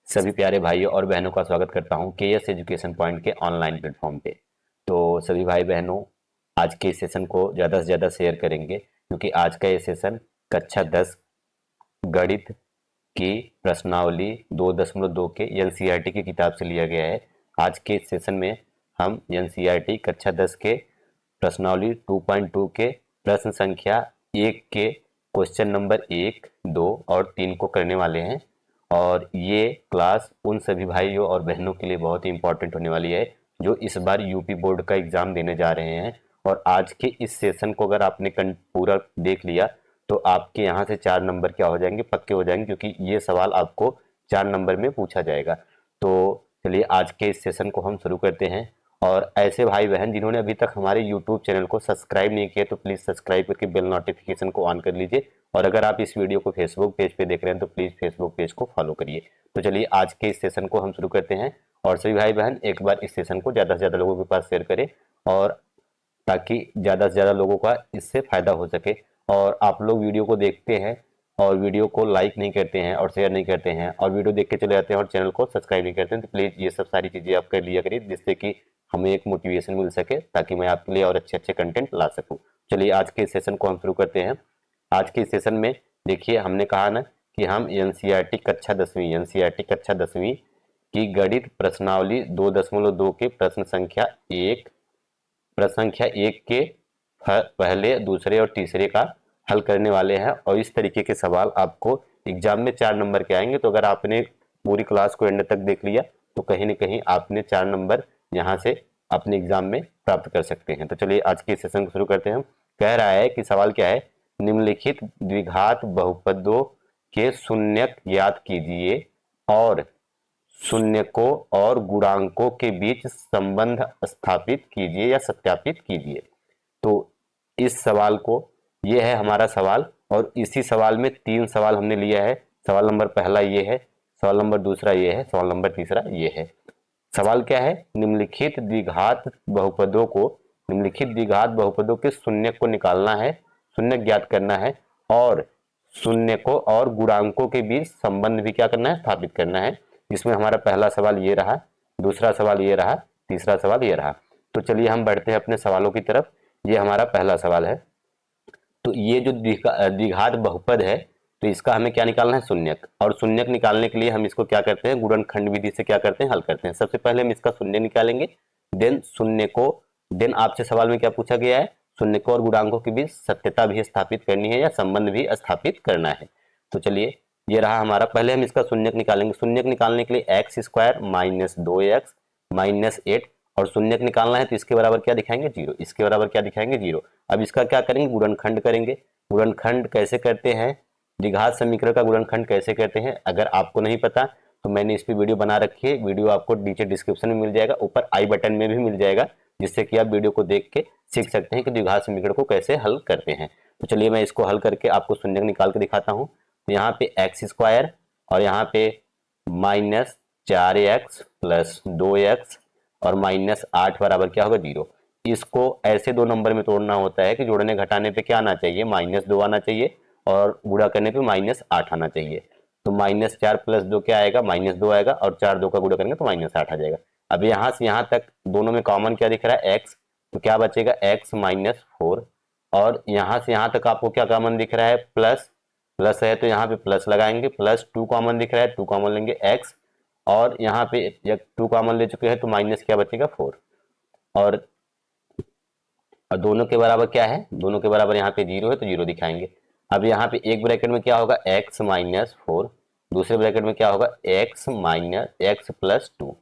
सभी प्यारे भाइयों और बहनों का स्वागत करता हूं केएस एजुकेशन पॉइंट के ऑनलाइन प्लेटफॉर्म पे। तो सभी भाई बहनों, आज के इस सेशन को ज़्यादा से ज़्यादा शेयर करेंगे क्योंकि आज का ये सेशन कक्षा 10 गणित की प्रश्नावली 2.2 के एनसीईआरटी की किताब से लिया गया है। आज के इस सेशन में हम एनसीईआरटी कक्षा 10 के प्रश्नावली 2.2 के प्रश्न संख्या 1 के क्वेश्चन नंबर 1, 2 और 3 को करने वाले हैं। और ये क्लास उन सभी भाइयों और बहनों के लिए बहुत ही इंपॉर्टेंट होने वाली है जो इस बार यूपी बोर्ड का एग्ज़ाम देने जा रहे हैं। और आज के इस सेशन को अगर आपने पूरा देख लिया तो आपके यहाँ से 4 नंबर क्या हो जाएंगे, पक्के हो जाएंगे, क्योंकि ये सवाल आपको 4 नंबर में पूछा जाएगा। तो चलिए आज के इस सेशन को हम शुरू करते हैं। और ऐसे भाई बहन जिन्होंने अभी तक हमारे यूट्यूब चैनल को सब्सक्राइब नहीं किया तो प्लीज़ सब्सक्राइब करके बेल नोटिफिकेशन को ऑन कर लीजिए। और अगर आप इस वीडियो को फेसबुक पेज पे देख रहे हैं तो प्लीज़ फेसबुक पेज को फॉलो करिए। तो चलिए आज के इस सेशन को हम शुरू करते हैं। और सभी भाई बहन एक बार इस सेशन को ज़्यादा से ज़्यादा लोगों के पास शेयर करें, और ताकि ज़्यादा से ज़्यादा लोगों का इससे फ़ायदा हो सके। और आप लोग वीडियो को देखते हैं और वीडियो को लाइक नहीं करते हैं और शेयर नहीं करते हैं और वीडियो देख के चले जाते हैं और चैनल को सब्सक्राइब नहीं करते हैं, तो प्लीज़ ये सब सारी चीज़ें आप कर लिया करिए जिससे कि हमें एक मोटिवेशन मिल सके ताकि मैं आपके लिए और अच्छे अच्छे कंटेंट ला सकूं। चलिए आज के इस सेशन को हम शुरू करते हैं। आज के इस सेशन में देखिए, हमने कहा ना कि हम एनसीईआरटी कक्षा 10वीं की गणित प्रश्नावली 2.2 के प्रश्न संख्या 1 के पहले, दूसरे और तीसरे का हल करने वाले हैं। और इस तरीके के सवाल आपको एग्जाम में 4 नंबर के आएंगे। तो अगर आपने पूरी क्लास को एंड तक देख लिया तो कहीं ना कहीं आपने 4 नंबर यहाँ से अपने एग्जाम में प्राप्त कर सकते हैं। तो चलिए आज के सेशन को शुरू करते हैं। कह रहा है कि सवाल क्या है, निम्नलिखित द्विघात बहुपदों के शून्यक ज्ञात कीजिए और शून्यकों और गुणांकों के बीच संबंध स्थापित कीजिए या सत्यापित कीजिए। तो इस सवाल को, ये है हमारा सवाल, और इसी सवाल में 3 सवाल हमने लिया है। सवाल नंबर पहला ये है, सवाल नंबर दूसरा ये है, सवाल नंबर तीसरा ये है। सवाल क्या है, निम्नलिखित द्विघात बहुपदों के शून्य को निकालना है, शून्य ज्ञात करना है, और शून्यकों और गुणांकों के बीच संबंध भी क्या करना है, स्थापित करना है। इसमें हमारा पहला सवाल ये रहा, दूसरा सवाल ये रहा, तीसरा सवाल ये रहा। तो चलिए हम बढ़ते हैं अपने सवालों की तरफ। ये हमारा पहला सवाल है। तो ये जो द्विघात बहुपद है तो इसका हमें क्या निकालना है, शून्यक। और शून्यक निकालने के लिए हम इसको क्या करते हैं, गुणनखंड विधि से क्या करते हैं, हल करते हैं। सबसे पहले हम इसका शून्य निकालेंगे, देन आपसे सवाल में क्या पूछा गया है, शून्यकों और गुणांकों के बीच सत्यता भी स्थापित करनी है या संबंध भी स्थापित करना है। तो चलिए ये रहा हमारा, पहले हम इसका शून्यक निकालेंगे। शून्यक निकालने के लिए x square minus 2x minus 8, और शून्यक निकालना है तो इसके बराबर क्या दिखाएंगे, जीरो। इसके बराबर क्या दिखाएंगे, जीरो। अब इसका क्या करेंगे, गुणनखंड करेंगे। गुणनखंड कैसे करते हैं, द्विघात समीकरण का गुणनखंड कैसे करते हैं, अगर आपको नहीं पता तो मैंने इस पर वीडियो बना रखी है। वीडियो आपको नीचे डिस्क्रिप्शन में मिल जाएगा, ऊपर आई बटन में भी मिल जाएगा, जिससे कि आप वीडियो को देख के सीख सकते हैं कि द्विघात समीकरण को कैसे हल करते हैं। तो चलिए मैं इसको हल करके आपको शून्यक निकाल के दिखाता हूँ। तो यहाँ पे एक्स स्क्वायर और यहाँ पे माइनस 4x प्लस 2x और माइनस 8 बराबर क्या होगा, जीरो। इसको ऐसे 2 नंबर में तोड़ना होता है कि जोड़ने घटाने पे क्या आना चाहिए, -2 आना चाहिए, और गुणा करने पे -8 आना चाहिए। तो -4 प्लस 2 क्या आएगा, -2 आएगा, और 4 2 का गुणा करेंगे तो -8 आ जाएगा। अब यहाँ से यहाँ तक दोनों में कॉमन क्या दिख रहा है, x, तो क्या बचेगा, x -4। और यहाँ से यहाँ तक आपको क्या कॉमन दिख रहा है, प्लस। प्लस है तो यहाँ पे प्लस लगाएंगे, प्लस 2 कॉमन दिख रहा है, 2 कॉमन लेंगे, x। और यहाँ पे जब 2 कॉमन ले चुके हैं तो माइनस क्या बचेगा, 4। और दोनों के बराबर क्या है, दोनों के बराबर यहाँ पे जीरो है तो जीरो दिखाएंगे। अब यहाँ पे एक ब्रैकेट में क्या होगा, x -4, दूसरे ब्रैकेट में क्या होगा, x प्लस 2,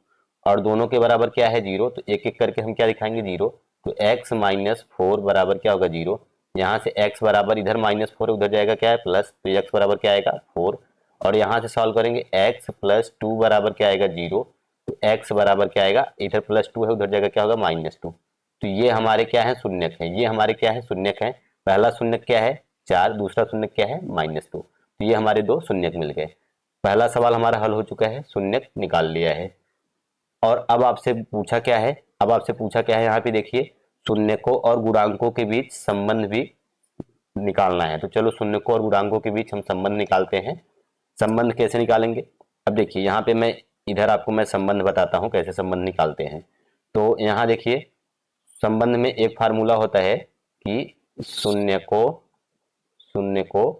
और दोनों के बराबर क्या है, जीरो। तो एक एक करके हम क्या दिखाएंगे, जीरो। तो x -4 बराबर क्या होगा, जीरो। यहाँ से x बराबर, इधर -4 उधर जाएगा क्या है, प्लस, तो x बराबर क्या आएगा, 4। और यहाँ से सॉल्व करेंगे, x प्लस 2 बराबर क्या आएगा, जीरो। तो x बराबर क्या आएगा, इधर +2 है उधर जाएगा क्या होगा, -2। तो ये हमारे क्या है, शून्यक है। ये हमारे क्या है, शून्यक है। पहला शून्यक क्या है, 4, दूसरा शून्यक क्या है, -2। तो ये हमारे 2 शून्यक मिल गए। पहला सवाल हमारा हल हो चुका है, शून्यक निकाल लिया है। और अब आपसे पूछा क्या है, यहाँ पे देखिए, शून्यकों और गुणांकों के बीच संबंध भी निकालना है। तो चलो शून्यकों और गुणांकों के बीच हम संबंध निकालते हैं। संबंध कैसे निकालेंगे, अब देखिए यहाँ पे मैं इधर आपको मैं संबंध बताता हूँ कैसे संबंध निकालते हैं। तो यहाँ देखिए संबंध में एक फार्मूला होता है कि शून्यकों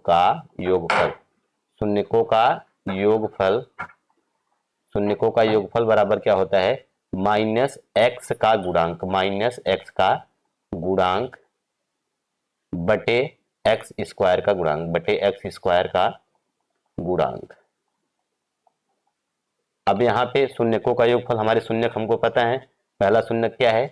का योगफल, शून्यकों का योगफल, शून्यकों का योगफल बराबर क्या होता है, माइनस एक्स का गुणांक, माइनस एक्स का गुणांक बटे एक्स स्क्वायर का गुणांक, बटे एक्स स्क्वायर का गुणांक। अब यहाँ पे शून्यकों का योगफल, हमारे शून्यक हमको पता है, पहला शून्यक क्या है,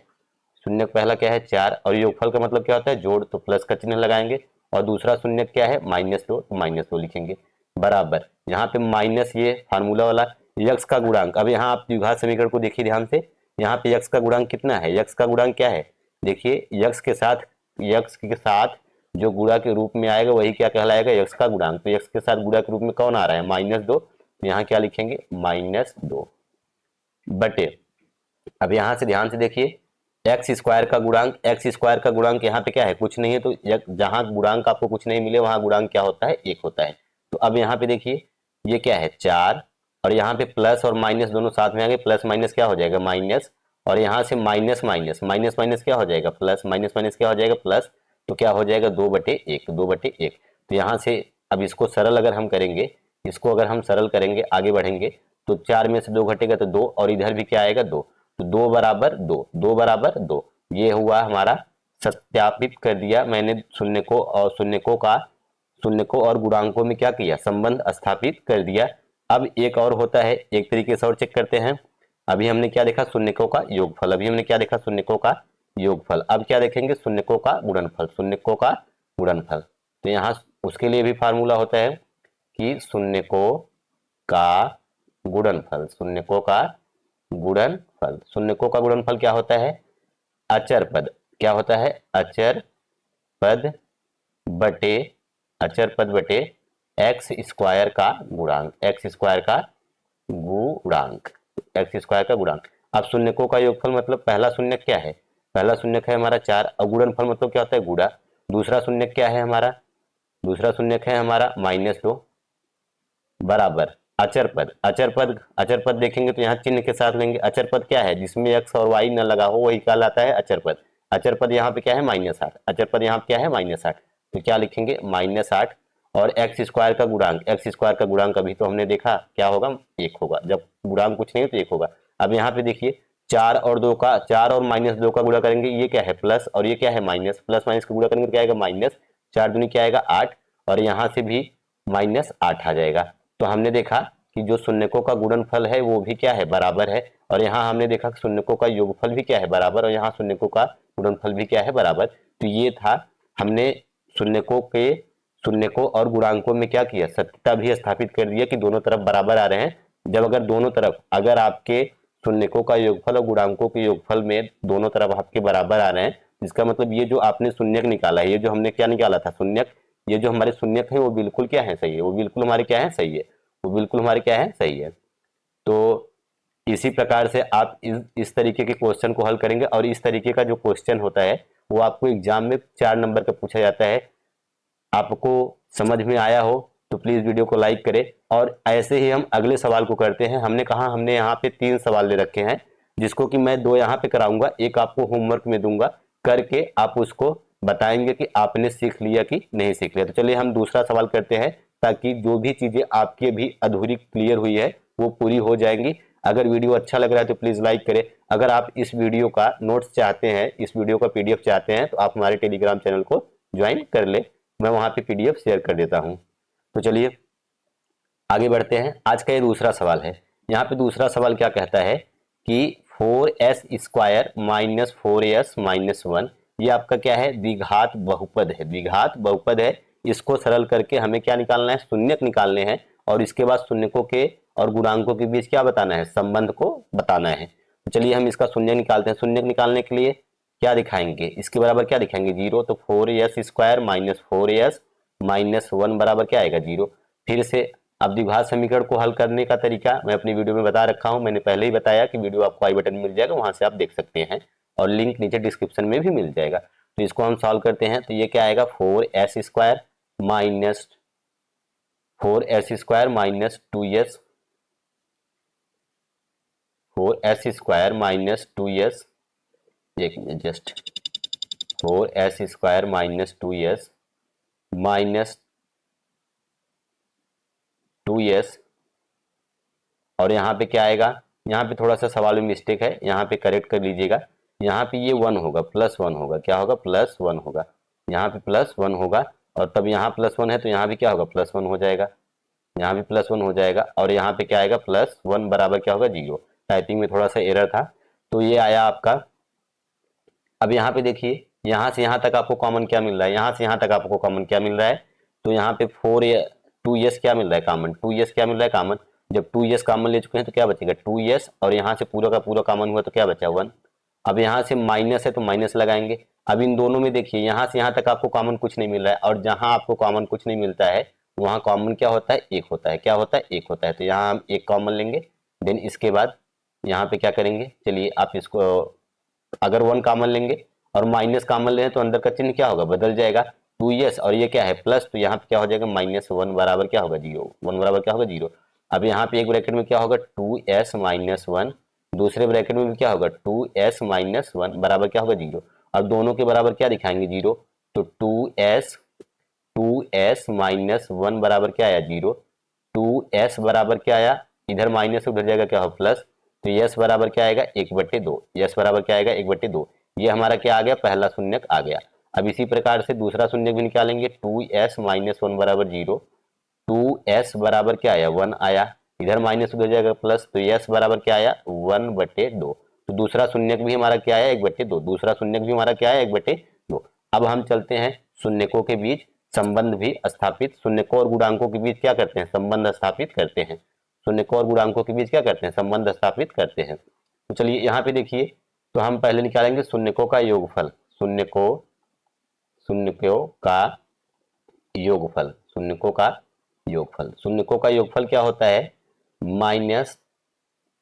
शून्यक पहला क्या है 4, और योगफल का मतलब क्या होता है जोड़, तो प्लस का चिन्ह लगाएंगे। और दूसरा शून्यक क्या है -2, तो -2 लिखेंगे बराबर, यहाँ पे माइनस ये फार्मूला वाला यक्स का गुणांक। अब यहाँ आप द्विघात समीकरण को देखिए ध्यान से, यहाँ पे यक्स का गुणांक कितना है, यक्स का गुणांक क्या है, देखिए यक्स के साथ जो गुणा के रूप में आएगा वही क्या कहलाएगा, यक्स का गुणांक। तो यक्स के साथ गुणा के रूप में कौन आ रहा है, -2, तो यहाँ क्या लिखेंगे -2 बटे, अब यहाँ से ध्यान से देखिए एक्स स्क्वायर का गुणांक, एक्स स्क्वायर का गुणांक यहाँ पे क्या है, कुछ नहीं है, तो जहां गुणांक आपको कुछ नहीं मिले वहां गुणांक क्या होता है, 1 होता है। तो अब यहाँ पे देखिए ये क्या है 4, और यहाँ पे प्लस और माइनस दोनों साथ में आ गए, प्लस माइनस क्या हो जाएगा माइनस, और यहाँ से माइनस माइनस माइनस माइनस क्या हो जाएगा प्लस, माइनस माइनस क्या हो जाएगा प्लस, तो क्या हो जाएगा 2/1, 2/1। तो यहाँ से अब इसको सरल अगर हम करेंगे, इसको अगर हम सरल करेंगे आगे बढ़ेंगे, तो 4 में से 2 घटेगा तो 2, और इधर भी क्या आएगा 2, तो 2 बराबर 2, 2 बराबर 2, ये हुआ हमारा, सत्यापित कर दिया मैंने शून्यकों और गुणांकों में क्या किया, संबंध स्थापित कर दिया। अब एक और होता है, एक तरीके से और चेक करते हैं। अभी हमने क्या देखा, शून्यकों का योगफल, अभी हमने क्या देखा, शून्यकों का योगफल। अब क्या देखेंगे, शून्यकों का गुणनफल, शून्यकों का गुणनफल। तो यहाँ उसके लिए भी फार्मूला होता है कि शून्यकों का गुणनफल, शून्यकों का गुणनफल, शून्यकों का गुणनफल क्या होता है, अचर पद, क्या होता है, अचर पद बटे एक्स स्क्वायर का गुणांक, एक्स स्क्वायर का गुणांक, एक्स स्क्वायर का गुणांक। अब शून्यकों का योगफल मतलब पहला शून्यक क्या है, पहला शून्यक है हमारा 4, और गुणनफल मतलब क्या होता है गुणा। दूसरा शून्यक क्या है हमारा, दूसरा शून्यक है हमारा -2 बराबर अचर पद, अचर पद देखेंगे तो यहाँ चिन्ह के साथ लेंगे। अचर पद क्या है, जिसमें एक्स और वाई न लगा हो वही कहलाता है अचर पद। अचर पद यहाँ पे क्या है -8, अचर पद यहाँ पे क्या है -8, तो क्या लिखेंगे -8, और एक्स स्क्वायर का गुणांक, एक्स स्क्वायर का गुणांक अभी तो हमने देखा क्या होगा 1 होगा, जब गुणांक कुछ नहीं है तो 1 होगा। अब यहाँ पे देखिए 4 और -2 का गुणा करेंगे, ये क्या है प्लस और ये क्या है माइनस, प्लस माइनस का गुणा करेंगे तो क्या आएगा माइनस, 4 दूनी क्या आएगा 8, और यहाँ से भी -8 आ जाएगा। तो हमने देखा कि जो शून्यकों का गुणनफल है वो भी क्या है बराबर है, और यहाँ हमने देखा कि शून्यकों का योगफल भी क्या है बराबर, और यहाँ शून्यकों का गुणनफल भी क्या है बराबर। तो ये था, हमने शून्यकों और गुणांकों में क्या किया, सत्यता भी स्थापित कर दिया कि दोनों तरफ बराबर आ रहे हैं। जब अगर दोनों तरफ, अगर आपके शून्यकों का योगफल और गुणांकों के योगफल में दोनों तरफ आपके बराबर आ रहे हैं, इसका मतलब ये जो आपने शून्यक निकाला है, ये जो हमने क्या निकाला था शून्यक, ये जो हमारे शून्यक है वो बिल्कुल क्या है सही है, वो बिल्कुल हमारे क्या है सही है, वो बिल्कुल हमारे क्या है सही है। तो इसी प्रकार से आप इस तरीके के क्वेश्चन को हल करेंगे, और इस तरीके का जो क्वेश्चन होता है वो आपको एग्जाम में 4 नंबर का पूछा जाता है। आपको समझ में आया हो तो प्लीज वीडियो को लाइक करें, और ऐसे ही हम अगले सवाल को करते हैं। हमने कहा हमने यहाँ पे 3 सवाल ले रखे हैं, जिसको कि मैं 2 यहाँ पे कराऊंगा, एक आपको होमवर्क में दूंगा, करके आप उसको बताएंगे कि आपने सीख लिया कि नहीं सीख लिया। तो चलिए हम दूसरा सवाल करते हैं, ताकि जो भी चीजें आपकी अभी अधूरी क्लियर हुई है वो पूरी हो जाएंगी। अगर वीडियो अच्छा लग रहा है तो प्लीज लाइक करें। अगर आप इस वीडियो का नोट्स चाहते हैं, इस वीडियो का पीडीएफ चाहते हैं, तो आप हमारे टेलीग्राम चैनल को ज्वाइन कर ले, मैं वहां पे पीडीएफ शेयर कर देता हूं। तो चलिए आगे बढ़ते हैं। आज का ये दूसरा सवाल है। यहाँ पे दूसरा सवाल क्या कहता है कि 4s² माइनस 4as माइनस 1, ये आपका क्या है, द्विघात बहुपद है, द्विघात बहुपद है। इसको सरल करके हमें क्या निकालना है, शून्यक निकालने हैं, और इसके बाद शून्यकों के और गुणांकों के बीच क्या बताना है, संबंध को बताना है। तो चलिए हम इसका शून्यक निकालते हैं। शून्यक निकालने के लिए क्या दिखाएंगे, इसके बराबर क्या दिखाएंगे 0, तो 4s² माइनस 4as माइनस 1 बराबर क्या आएगा 0। फिर से अब द्विघात समीकरण को हल करने का तरीका मैं अपनी वीडियो में बता रखा हूं, मैंने पहले ही बताया कि वीडियो आपको आई बटन मिल जाएगा, वहां से आप देख सकते हैं, और लिंक नीचे डिस्क्रिप्शन में भी मिल जाएगा। तो इसको हम सॉल्व करते हैं, तो ये क्या आएगा 4s² minus 2s 4s² minus 2s, एक minute just, 4s² minus 2s minus 2s, और यहाँ पे क्या आएगा, यहाँ पे थोड़ा सा सवाल में मिस्टेक है, यहाँ पे करेक्ट कर लीजिएगा। यहाँ पे ये 1 होगा, +1 होगा, क्या होगा, +1 होगा, यहाँ पे +1 होगा, और तब यहाँ +1 है तो यहाँ भी क्या होगा, +1 हो जाएगा, यहाँ भी +1 हो जाएगा, और यहाँ पे क्या आएगा, +1 बराबर क्या होगा, 0। टाइपिंग में थोड़ा सा एरर था, तो ये आया आपका। अब यहाँ पे देखिए, यहाँ से यहाँ तक आपको कॉमन क्या मिल रहा है, यहाँ से यहाँ तक आपको कॉमन क्या मिल रहा है, तो यहाँ पे 2s क्या मिल रहा है कॉमन, 2s क्या मिल रहा है कॉमन। जब 2s कॉमन ले चुके हैं तो क्या बचेगा, 2s, और यहाँ से पूरा का पूरा कॉमन हुआ तो क्या बचा, 1। अब यहाँ से माइनस है तो माइनस लगाएंगे। अब इन दोनों में देखिए, यहाँ से यहाँ तक आपको कॉमन कुछ नहीं मिल रहा है, और जहाँ आपको कॉमन कुछ नहीं मिलता है वहाँ कॉमन क्या होता है, एक होता है, क्या होता है, एक होता है। तो यहाँ हम एक कॉमन लेंगे, देन इसके बाद यहाँ पे क्या करेंगे, चलिए आप इसको, अगर 1 कॉमन लेंगे और माइनस कॉमन लें तो अंदर का चिन्ह क्या होगा, बदल जाएगा, 2s, और ये क्या है प्लस, तो यहाँ पे क्या हो जाएगा, -1 बराबर क्या होगा, 0, 1 बराबर क्या होगा, 0। अब यहाँ पे एक ब्रैकेट में क्या होगा, 2s माइनस 1, दूसरे ब्रैकेट में भी क्या होगा, 2s माइनस 1 बराबर क्या होगा, 0। अब दोनों के बराबर क्या दिखाएंगे, 0, तो 2s माइनस 1 बराबर क्या आया, 0। 2s बराबर क्या आया, इधर माइनस से उधर जाएगा क्या हो, प्लस, तो s बराबर क्या आएगा, 1/2, s बराबर क्या आएगा, 1/2। ये हमारा क्या आ गया, पहला शून्यक आ गया। अब इसी प्रकार से दूसरा शून्यक भी निकालेंगे, 2s माइनस 1 बराबर 0, 2s बराबर क्या आया, 1 आया, इधर माइनस उधर जाएगा प्लस, तो s बराबर क्या आया, 1/2। तो दूसरा शून्यक भी हमारा क्या आया, 1/2, दूसरा शून्यक भी हमारा क्या है, 1/2। अब हम चलते हैं शून्यकों के बीच संबंध भी स्थापित, शून्यकों और गुणांकों के बीच क्या करते हैं, संबंध स्थापित करते हैं, शून्यकों और गुणांकों के बीच क्या करते हैं, संबंध स्थापित करते हैं। तो चलिए यहाँ पे देखिए, तो हम पहले निकालेंगे शून्यकों का योगफल, शून्यकों का योगफल, शून्यकों का योगफल, शून्यकों का योगफल क्या होता है, माइनस,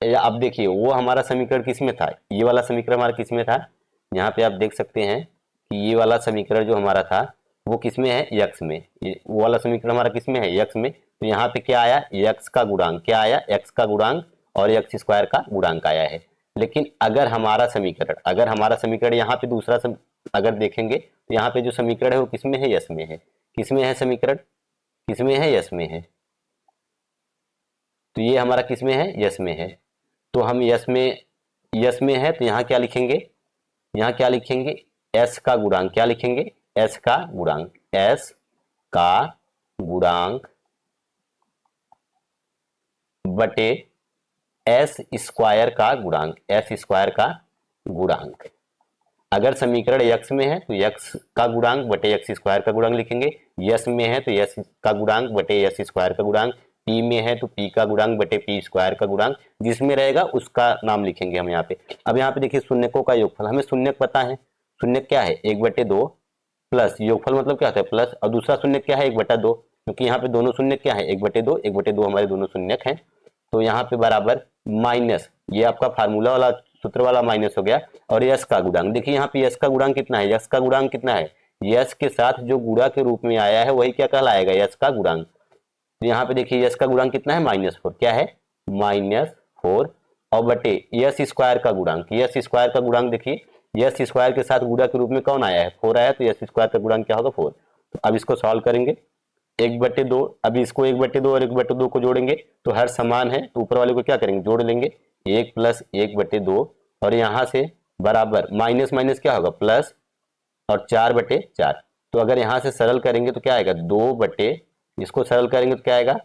अब देखिए वो हमारा समीकरण किसमें था, ये वाला समीकरण हमारा किसमें था, यहाँ पे आप देख सकते हैं कि ये वाला समीकरण जो हमारा था वो किसमें है, यक्स में, ये वो वाला समीकरण हमारा किसमें है, यक्स में। तो यहाँ पे क्या आया, यक्स का गुणांक क्या आया, एक्स का गुणांक और x² का गुणांक आया है। लेकिन अगर हमारा समीकरण यहाँ पे दूसरा अगर देखेंगे तो यहाँ पे जो समीकरण है वो किसमें है, यस में है, किसमें है समीकरण, किसमें है, यस में है। तो ये हमारा किसमें है, यस में है। तो हम यस में है तो यहाँ क्या लिखेंगे, यहाँ क्या लिखेंगे, एस का गुणांक, क्या लिखेंगे, एस का गुणांक, एस का गुणांक बटे s² का गुणांक, s² का गुणांक। अगर समीकरण x में है तो x का गुणांक बटे x² का गुणांक लिखेंगे, यस में है तो s का गुणांक बटे s² का गुणांक, p में है तो p का गुणांक बटे p² का गुणांक, जिसमें रहेगा उसका नाम लिखेंगे हम यहाँ पे। अब यहाँ पे देखिए शून्यकों का योगफल, हमें शून्यक पता है, शून्यक क्या है, 1/2 प्लस योगफल मतलब क्या होता है प्लस, और दूसरा शून्यक क्या है, 1/2, क्योंकि यहाँ पे दोनों शून्यक क्या है, 1/2, 1/2 हमारे दोनों शून्यक हैं। तो यहाँ पे बराबर माइनस, ये आपका फार्मूला वाला सूत्र वाला माइनस हो गया, और यस का गुणांक, देखिए यहाँ पे यस का गुणांक कितना है, यस का गुणांक कितना है, यस के साथ जो गुणा के रूप में आया है वही क्या कहलाएगा, यस का गुणांक। तो यहाँ पे देखिए यस का गुणांक कितना है, -4, क्या है, -4, और बटे s² का गुणांक, s² का गुणांक देखिए, s² के साथ गुणा के रूप में कौन आया है, 4 आया, तो s² का गुणांक क्या होगा, 4। तो अब इसको सॉल्व करेंगे, 1/2, अभी इसको 1/2 और 1/2 को जोड़ेंगे तो हर समान है, तो ऊपर वाले को क्या करेंगे, जोड़ लेंगे, 1 + 1/2, और यहाँ से बराबर माइनस माइनस क्या होगा, प्लस, और 4/4। तो अगर यहाँ से सरल करेंगे तो क्या आएगा, 2 इसको सरल करेंगे तो क्या आएगा,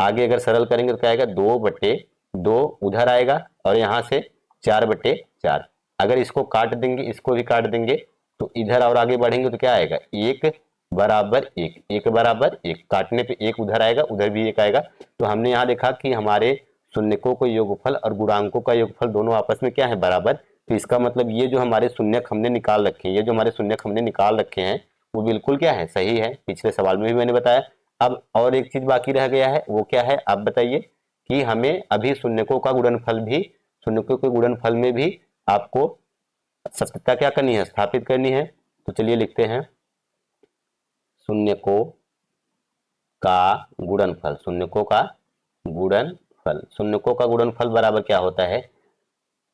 आगे अगर सरल करेंगे तो क्या आएगा, 2/2 उधर आएगा, और यहाँ से 4/4। अगर इसको काट देंगे, इसको भी काट देंगे, तो इधर और आगे बढ़ेंगे तो क्या आएगा, 1 बराबर 1, 1 बराबर 1, काटने पे 1 उधर आएगा, उधर भी 1 आएगा। तो हमने यहाँ देखा कि हमारे शून्यकों को योगफल और गुणांकों का योगफल दोनों आपस में क्या है, बराबर। तो इसका मतलब ये जो हमारे शून्यक हमने निकाल रखे हैं, ये जो हमारे शून्यक हमने निकाल रखे हैं वो बिल्कुल क्या है, सही है, पिछले सवाल में भी मैंने बताया। अब और एक चीज बाकी रह गया है, वो क्या है, आप बताइए कि हमें अभी शून्यकों का गुणनफल भी, शून्यकों के गुणनफल में भी आपको सत्यता क्या करनी है, स्थापित करनी है। तो चलिए लिखते हैं, शून्यकों का गुणनफल, शून्यकों का गुणनफल, शून्यकों का गुणनफल बराबर क्या होता है,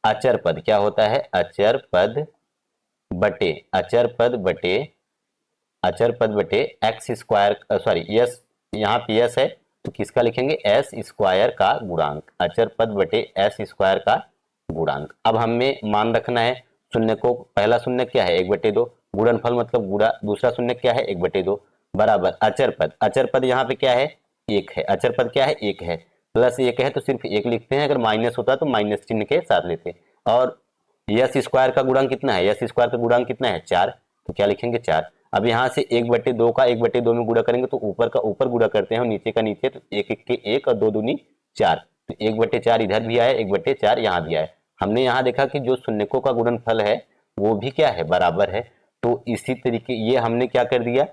अचर पद क्या होता है, अचर पद बटे एक्स स्क्वायर, सॉरी यस, यहाँ पे यस है तो किसका लिखेंगे, एस स्क्वायर का गुणांक, अचर पद बटे एस स्क्वायर का गुणांक। अब हमें मान रखना है शून्य को, पहला शून्य क्या है 1/2, गुणनफल मतलब गुणा, दूसरा शून्य क्या है 1/2 बराबर अचर पद यहाँ पे क्या है 1 है, अचर पद क्या है 1 है, प्लस 1 है तो सिर्फ 1 लिखते हैं, अगर माइनस होता तो माइनस चिन्ह के साथ लेते हैं। और यस स्क्वायर का गुणांक कितना है, यस स्क्वायर का गुणांक कितना है 4, तो क्या लिखेंगे 4। अब यहाँ से 1/2 का 1/2 में गुणा करेंगे तो ऊपर का ऊपर गुणा करते हैं और नीचे का नीचे, तो 1 के 1 और 2 दूनी 4, तो 1/4 इधर भी आया, 1/4 यहाँ भी आया। हमने यहाँ देखा कि जो शून्यकों का गुणनफल है वो भी क्या है, बराबर है। तो इसी तरीके ये हमने क्या कर दिया,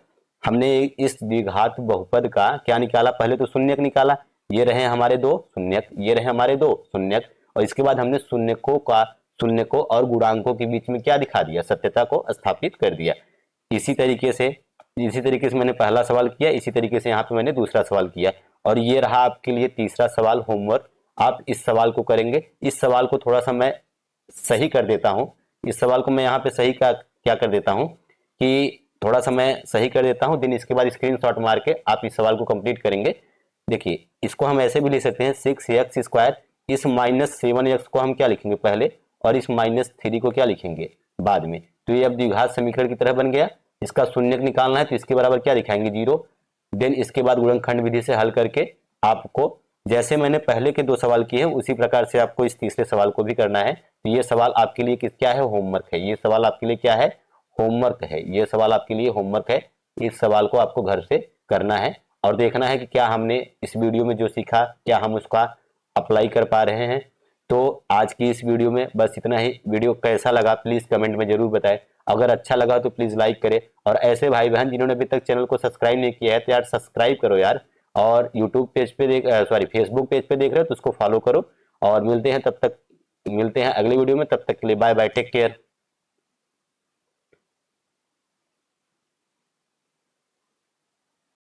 हमने इस द्विघात बहुपद का क्या निकाला, पहले तो शून्यक निकाला, ये रहे हमारे दो शून्यक, ये रहे हमारे दो शून्यक, और इसके बाद हमने शून्यकों और गुणांकों के बीच में क्या दिखा दिया, सत्यता को स्थापित कर दिया। इसी तरीके से मैंने पहला सवाल किया, इसी तरीके से यहाँ पे मैंने दूसरा सवाल किया, और ये रहा आपके लिए तीसरा सवाल होमवर्क। आप इस सवाल को करेंगे, इस सवाल को थोड़ा सा मैं सही कर देता हूँ, इस सवाल को मैं यहाँ पे सही का क्या कर देता हूँ कि थोड़ा सा मैं सही कर देता हूँ, देन इसके बाद स्क्रीनशॉट मार के आप इस सवाल को कंप्लीट करेंगे। देखिए इसको हम ऐसे भी लिख सकते हैं 6x², इस -7x को हम क्या लिखेंगे पहले, और इस -3 को क्या लिखेंगे बाद में, तो ये अब द्विघात समीकरण की तरह बन गया। इसका शून्यक निकालना है तो इसके बराबर क्या दिखाएंगे 0, देन इसके बाद गुणनखंड विधि से हल करके आपको जैसे मैंने पहले के 2 सवाल किए हैं उसी प्रकार से आपको इस तीसरे सवाल को भी करना है। तो ये सवाल आपके लिए क्या है, होमवर्क है, ये सवाल आपके लिए क्या है, होमवर्क है, ये सवाल आपके लिए होमवर्क है। इस सवाल को आपको घर से करना है और देखना है कि क्या हमने इस वीडियो में जो सीखा क्या हम उसका अप्लाई कर पा रहे हैं। तो आज की इस वीडियो में बस इतना ही। वीडियो कैसा लगा प्लीज कमेंट में जरूर बताएं, अगर अच्छा लगा तो प्लीज लाइक करें, और ऐसे भाई बहन जिन्होंने अभी तक चैनल को सब्सक्राइब नहीं किया है तो यार सब्सक्राइब करो यार, और यूट्यूब पेज पे फेसबुक पेज पे देख रहे हो तो उसको फॉलो करो। और मिलते हैं अगले वीडियो में, तब तक के लिए बाय बाय, टेक केयर।